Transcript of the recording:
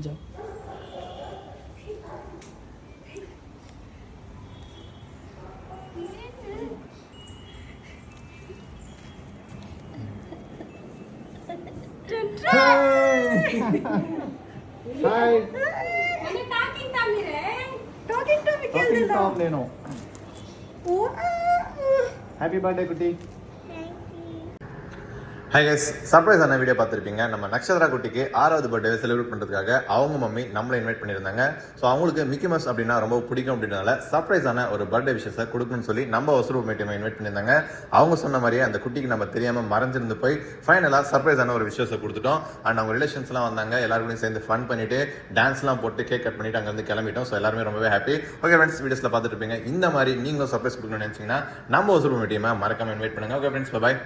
जाओ. Hi. Talking to me. Talking Tom Leno. Happy birthday, Kuti. Hi guys, சர்ப்ரைஸான video பார்த்துருப்பீங்க. நம்ம நக்ஷத்ரா குட்டிக்கு 6வது பர்த்டே செலிப்ரேட் பண்ணுறதுக்காக அவங்க மம்மி நம்மளை இன்வைட் பண்ணியிருந்தாங்க. ஸோ அவங்களுக்கு மிக்கி மவுஸ் அப்படின்னா ரொம்ப பிடிக்கும் அப்படின்றனால சர்ப்ரைஸான ஒரு பர்த்டே விஷயத்தை கொடுக்கணும்னு சொல்லி நம்ம வசூல் மீட்டியமாக இன்வைட் பண்ணியிருந்தாங்க. அவங்க சொன்ன மாதிரியே அந்த குட்டிக்கு நம்ம தெரியாமல் மறைஞ்சிருந்து போய் ஃபைனலாக சர்ப்ரைஸான ஒரு விஷயத்தை கொடுத்துட்டோம். அண்ட் அவங்க ரிலேஷன்ஸ்லாம் வந்தாங்க, எல்லாருக்கும் சேர்ந்து ஃபன் பண்ணிட்டு டான்ஸ்லாம் போட்டு கேக் கட் பண்ணிட்டு அங்கேருந்து கிளம்பிட்டோம். ஸோ எல்லாருமே ரொம்பவே ஹாப்பி. ஓகே ஃப்ரெண்ட்ஸ், வீடியோஸில் பார்த்துட்டு இருப்பீங்க. இந்த மாதிரி நீங்களும் சர்ப்ரைஸ் கொடுக்கணும்னு நினச்சிங்கன்னா நம்ம வசூல் மீட்டியமாக மறக்காம இன்வைட் பண்ணுங்க. ஓகே ஃப்ரெண்ட்ஸ், பாய்.